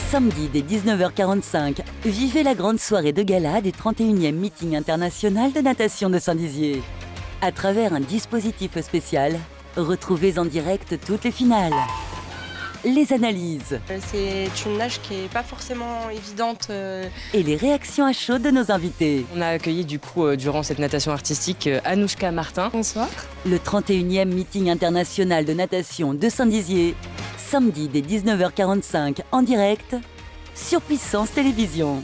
Samedi dès 19h45, vivez la grande soirée de gala du 31e meeting international de natation de Saint-Dizier. À travers un dispositif spécial, retrouvez en direct toutes les finales, les analyses C'est une nage qui n'est pas forcément évidente. et les réactions à chaud de nos invités. On a accueilli durant cette natation artistique Anouchka Martin. Bonsoir. Le 31e meeting international de natation de Saint-Dizier, samedi dès 19h45 en direct sur Puissance Télévisions.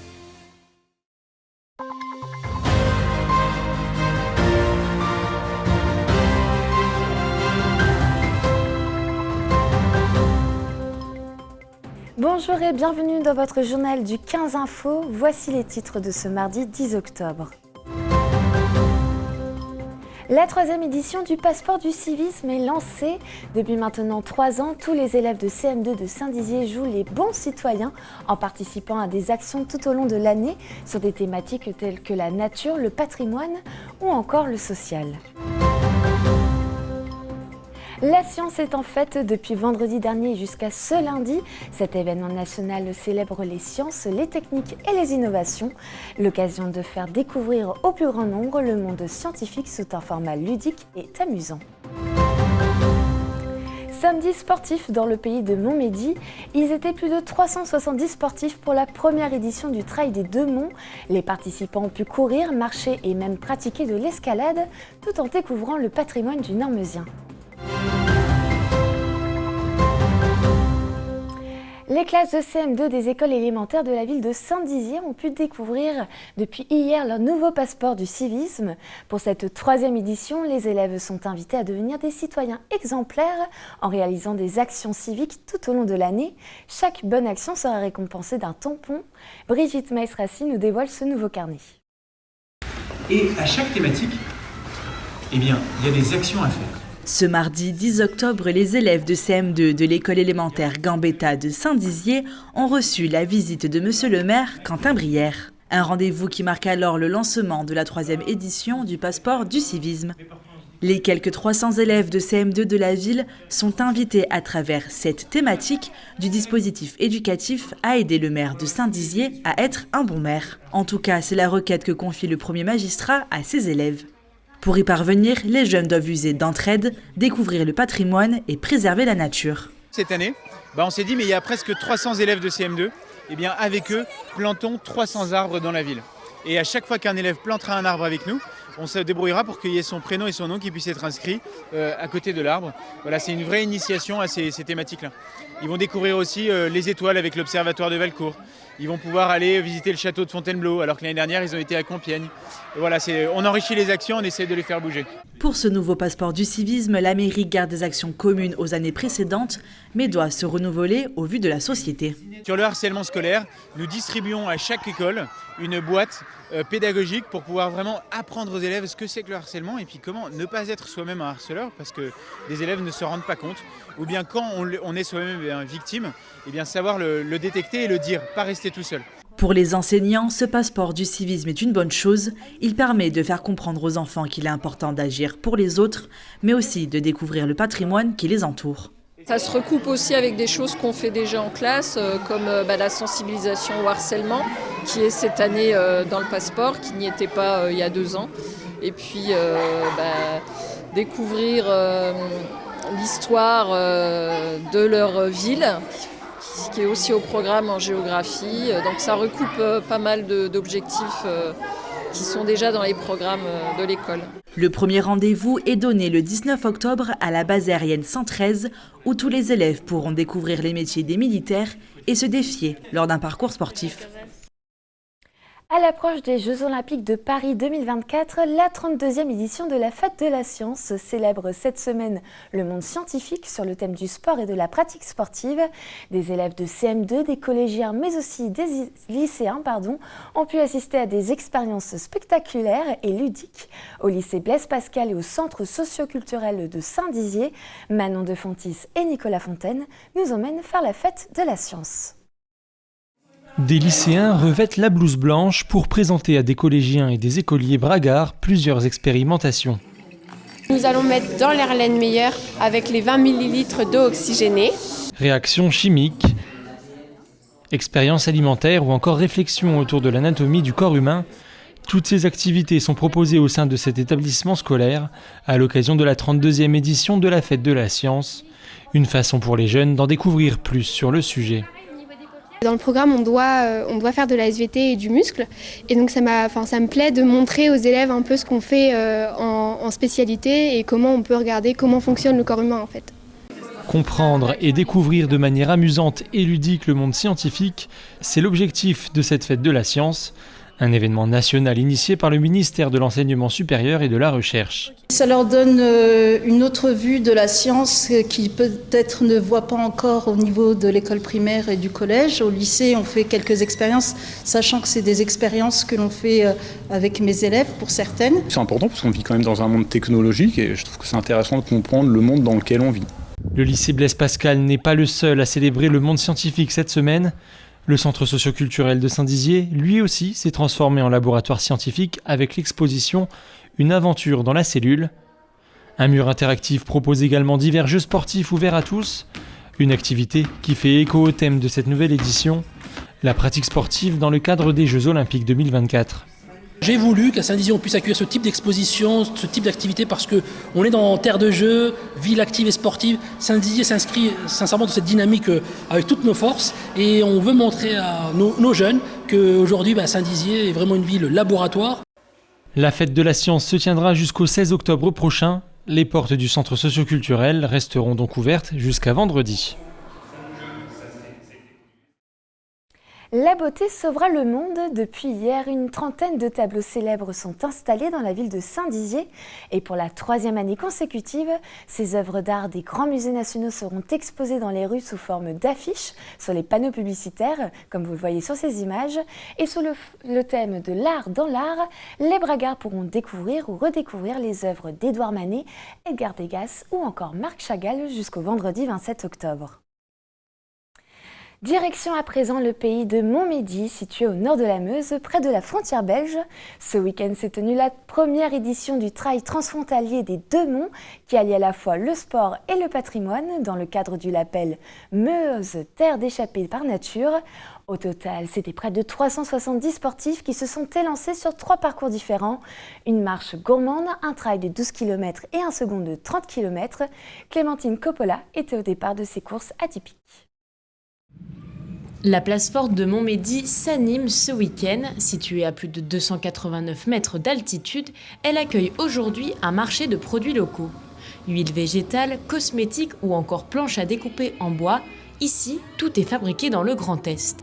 Bonjour et bienvenue dans votre journal du 15 Info. Voici les titres de ce mardi 10 octobre. La 3e édition du passeport du civisme est lancée. Depuis maintenant 3 ans, tous les élèves de CM2 de Saint-Dizier jouent les bons citoyens en participant à des actions tout au long de l'année sur des thématiques telles que la nature, le patrimoine ou encore le social. La science est en fête depuis vendredi dernier jusqu'à ce lundi. Cet événement national célèbre les sciences, les techniques et les innovations. L'occasion de faire découvrir au plus grand nombre le monde scientifique sous un format ludique et amusant. Samedi sportif dans le pays de Montmédy, ils étaient plus de 370 sportifs pour la première édition du Trail des Deux Monts. Les participants ont pu courir, marcher et même pratiquer de l'escalade tout en découvrant le patrimoine du Normezien. Les classes de CM2 des écoles élémentaires de la ville de Saint-Dizier ont pu découvrir depuis hier leur nouveau passeport du civisme. Pour cette 3e édition, les élèves sont invités à devenir des citoyens exemplaires en réalisant des actions civiques tout au long de l'année. Chaque bonne action sera récompensée d'un tampon. Brigitte Maesrassi nous dévoile ce nouveau carnet. Et à chaque thématique, il y a des actions à faire. Ce mardi 10 octobre, les élèves de CM2 de l'école élémentaire Gambetta de Saint-Dizier ont reçu la visite de Monsieur le maire Quentin Brière. Un rendez-vous qui marque alors le lancement de la 3e édition du passeport du civisme. Les quelques 300 élèves de CM2 de la ville sont invités à travers cette thématique du dispositif éducatif à aider le maire de Saint-Dizier à être un bon maire. En tout cas, c'est la requête que confie le premier magistrat à ses élèves. Pour y parvenir, les jeunes doivent user d'entraide, découvrir le patrimoine et préserver la nature. Cette année, on s'est dit mais il y a presque 300 élèves de CM2, avec eux, plantons 300 arbres dans la ville. Et à chaque fois qu'un élève plantera un arbre avec nous, on se débrouillera pour qu'il y ait son prénom et son nom qui puissent être inscrits à côté de l'arbre. Voilà, c'est une vraie initiation à ces thématiques-là. Ils vont découvrir aussi les étoiles avec l'observatoire de Valcourt. Ils vont pouvoir aller visiter le château de Fontainebleau, alors que l'année dernière, ils ont été à Compiègne. Et voilà, on enrichit les actions, on essaie de les faire bouger. Pour ce nouveau passeport du civisme, la mairie garde des actions communes aux années précédentes, mais doit se renouveler au vu de la société. Sur le harcèlement scolaire, nous distribuons à chaque école une boîte pédagogique pour pouvoir vraiment apprendre aux élèves ce que c'est que le harcèlement et puis comment ne pas être soi-même un harceleur parce que les élèves ne se rendent pas compte. Ou bien quand on est soi-même victime, savoir le détecter et le dire, pas rester tout seul. Pour les enseignants, ce passeport du civisme est une bonne chose. Il permet de faire comprendre aux enfants qu'il est important d'agir pour les autres, mais aussi de découvrir le patrimoine qui les entoure. Ça se recoupe aussi avec des choses qu'on fait déjà en classe, comme la sensibilisation au harcèlement, qui est cette année dans le passeport, qui n'y était pas il y a 2 ans. Et puis découvrir l'histoire de leur ville, qui est aussi au programme en géographie. Donc ça recoupe pas mal d'objectifs qui sont déjà dans les programmes de l'école. Le premier rendez-vous est donné le 19 octobre à la base aérienne 113, où tous les élèves pourront découvrir les métiers des militaires et se défier lors d'un parcours sportif. À l'approche des Jeux Olympiques de Paris 2024, la 32e édition de la Fête de la Science célèbre cette semaine le monde scientifique sur le thème du sport et de la pratique sportive. Des élèves de CM2, des collégiens mais aussi des lycéens ont pu assister à des expériences spectaculaires et ludiques. Au lycée Blaise Pascal et au centre socio-culturel de Saint-Dizier, Manon de Fontis et Nicolas Fontaine nous emmènent faire la Fête de la Science. Des lycéens revêtent la blouse blanche pour présenter à des collégiens et des écoliers bragards plusieurs expérimentations. Nous allons mettre dans l'Erlenmeyer avec les 20 ml d'eau oxygénée. Réaction chimique Expériences alimentaires ou encore réflexions autour de l'anatomie du corps humain, toutes ces activités sont proposées au sein de cet établissement scolaire à l'occasion de la 32e édition de la Fête de la Science, une façon pour les jeunes d'en découvrir plus sur le sujet. Dans le programme, on doit faire de la SVT et du muscle. Et donc ça me plaît de montrer aux élèves un peu ce qu'on fait en spécialité et comment on peut regarder comment fonctionne le corps humain en fait. Comprendre et découvrir de manière amusante et ludique le monde scientifique, c'est l'objectif de cette Fête de la Science, un événement national initié par le ministère de l'Enseignement supérieur et de la Recherche. Ça leur donne une autre vue de la science qu'ils peut-être ne voient pas encore au niveau de l'école primaire et du collège. Au lycée, on fait quelques expériences, sachant que c'est des expériences que l'on fait avec mes élèves pour certaines. C'est important parce qu'on vit quand même dans un monde technologique et je trouve que c'est intéressant de comprendre le monde dans lequel on vit. Le lycée Blaise Pascal n'est pas le seul à célébrer le monde scientifique cette semaine. Le centre socioculturel de Saint-Dizier, lui aussi, s'est transformé en laboratoire scientifique avec l'exposition « Une aventure dans la cellule ». Un mur interactif propose également divers jeux sportifs ouverts à tous. Une activité qui fait écho au thème de cette nouvelle édition, la pratique sportive dans le cadre des Jeux Olympiques 2024. J'ai voulu qu'à Saint-Dizier on puisse accueillir ce type d'exposition, ce type d'activité parce qu'on est dans terre de jeu, ville active et sportive. Saint-Dizier s'inscrit sincèrement dans cette dynamique avec toutes nos forces et on veut montrer à nos jeunes qu'aujourd'hui Saint-Dizier est vraiment une ville laboratoire. La Fête de la Science se tiendra jusqu'au 16 octobre prochain. Les portes du centre socioculturel resteront donc ouvertes jusqu'à vendredi. La beauté sauvera le monde. Depuis hier, une trentaine de tableaux célèbres sont installés dans la ville de Saint-Dizier. Et pour la 3e année consécutive, ces œuvres d'art des grands musées nationaux seront exposées dans les rues sous forme d'affiches sur les panneaux publicitaires, comme vous le voyez sur ces images. Et sous le thème de l'art dans l'art, les Bragards pourront découvrir ou redécouvrir les œuvres d'Édouard Manet, Edgar Degas ou encore Marc Chagall jusqu'au vendredi 27 octobre. Direction à présent le pays de Montmédy, situé au nord de la Meuse, près de la frontière belge. Ce week-end s'est tenue la première édition du trail transfrontalier des Deux Monts, qui allie à la fois le sport et le patrimoine dans le cadre du label Meuse, terre d'échappée par nature. Au total, c'était près de 370 sportifs qui se sont élancés sur 3 parcours différents. Une marche gourmande, un trail de 12 km et un second de 30 km. Clémentine Coppola était au départ de ces courses atypiques. La place forte de Montmédy s'anime ce week-end. Située à plus de 289 mètres d'altitude, elle accueille aujourd'hui un marché de produits locaux. Huile végétale, cosmétiques ou encore planches à découper en bois, ici, tout est fabriqué dans le Grand Est.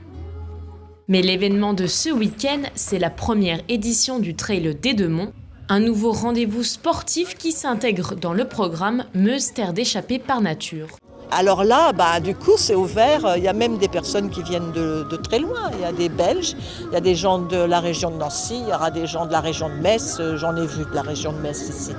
Mais l'événement de ce week-end, c'est la première édition du Trail des Deux Monts, un nouveau rendez-vous sportif qui s'intègre dans le programme Meuse, terre d'échappée par nature. Alors là, du coup, c'est ouvert. Il y a même des personnes qui viennent de très loin. Il y a des Belges, il y a des gens de la région de Nancy, il y aura des gens de la région de Metz. J'en ai vu de la région de Metz ici.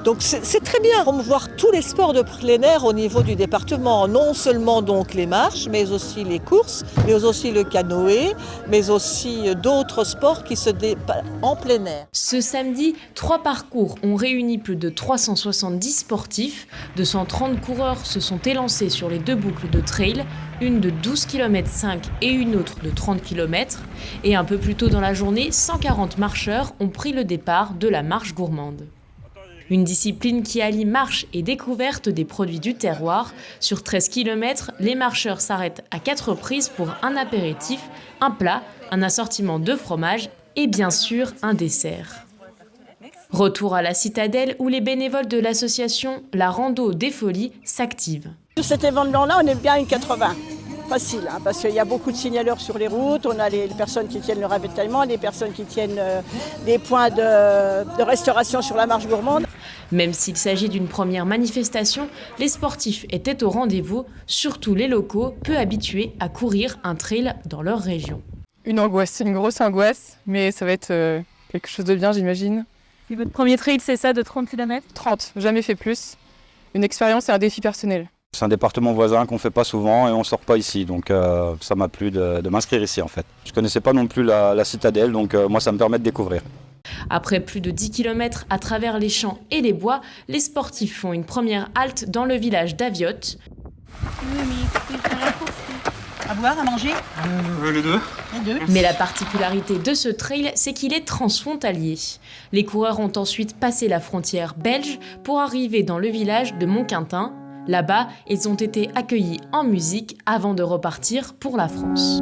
Donc c'est très bien promouvoir tous les sports de plein air au niveau du département. Non seulement donc les marches, mais aussi les courses, mais aussi le canoë, mais aussi d'autres sports qui se dépassent en plein air. Ce samedi, 3 parcours ont réuni plus de 370 sportifs. 230 coureurs se sont élancés sur les 2 boucles de trail, une de 12 km 5 et une autre de 30 km. Et un peu plus tôt dans la journée, 140 marcheurs ont pris le départ de la marche gourmande. Une discipline qui allie marche et découverte des produits du terroir. Sur 13 km, les marcheurs s'arrêtent à 4 reprises pour un apéritif, un plat, un assortiment de fromage et bien sûr un dessert. Retour à la citadelle où les bénévoles de l'association La Rando des Folies s'activent. Sur cet événement-là, on est bien une 80. Facile, parce qu'il y a beaucoup de signaleurs sur les routes, on a les personnes qui tiennent le ravitaillement, les personnes qui tiennent les points de restauration sur la marche gourmande. Même s'il s'agit d'une première manifestation, les sportifs étaient au rendez-vous, surtout les locaux, peu habitués à courir un trail dans leur région. Une angoisse, c'est une grosse angoisse, mais ça va être quelque chose de bien, j'imagine. Et votre premier trail, c'est ça, de 30 km ? 30, jamais fait plus. Une expérience et un défi personnel. C'est un département voisin qu'on ne fait pas souvent et on ne sort pas ici, donc ça m'a plu de m'inscrire ici en fait. Je ne connaissais pas non plus la citadelle, donc moi ça me permet de découvrir. Après plus de 10 km à travers les champs et les bois, les sportifs font une première halte dans le village d'Aviotte. À boire, à manger? Les deux. Les deux. Mais la particularité de ce trail, c'est qu'il est transfrontalier. Les coureurs ont ensuite passé la frontière belge pour arriver dans le village de Montquintin. Là-bas, ils ont été accueillis en musique avant de repartir pour la France.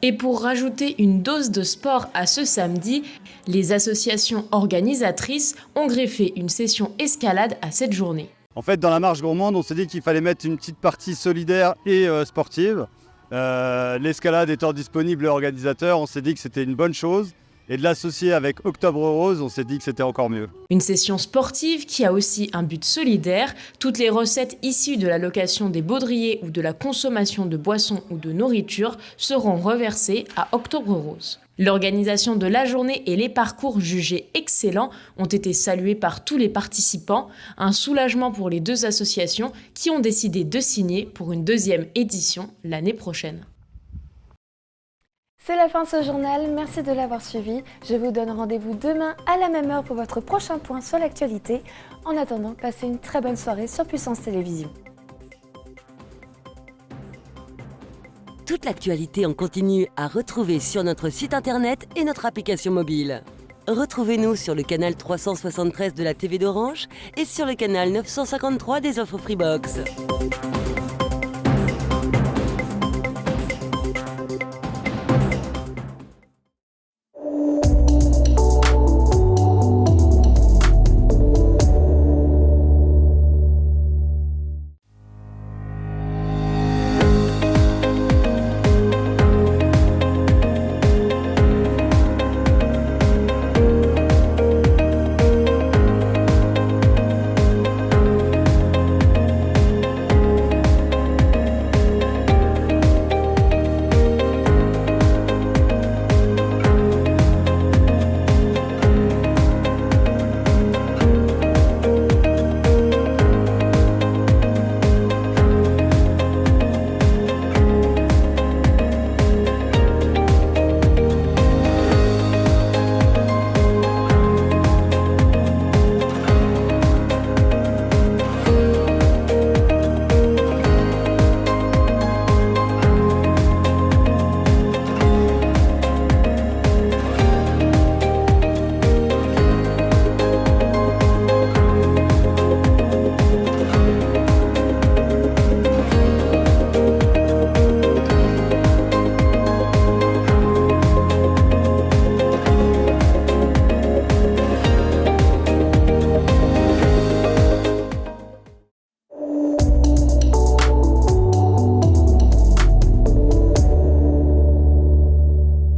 Et pour rajouter une dose de sport à ce samedi, les associations organisatrices ont greffé une session escalade à cette journée. En fait, dans la marche gourmande, on s'est dit qu'il fallait mettre une petite partie solidaire et sportive. L'escalade étant disponible aux organisateurs, on s'est dit que c'était une bonne chose. Et de l'associer avec Octobre Rose, on s'est dit que c'était encore mieux. Une session sportive qui a aussi un but solidaire. Toutes les recettes issues de la location des baudriers ou de la consommation de boissons ou de nourriture seront reversées à Octobre Rose. L'organisation de la journée et les parcours jugés excellents ont été salués par tous les participants. Un soulagement pour les deux associations qui ont décidé de signer pour une deuxième édition l'année prochaine. C'est la fin de ce journal, merci de l'avoir suivi. Je vous donne rendez-vous demain à la même heure pour votre prochain point sur l'actualité. En attendant, passez une très bonne soirée sur Puissance Télévision. Toute l'actualité en continu à retrouver sur notre site internet et notre application mobile. Retrouvez-nous sur le canal 373 de la TV d'Orange et sur le canal 953 des offres Freebox.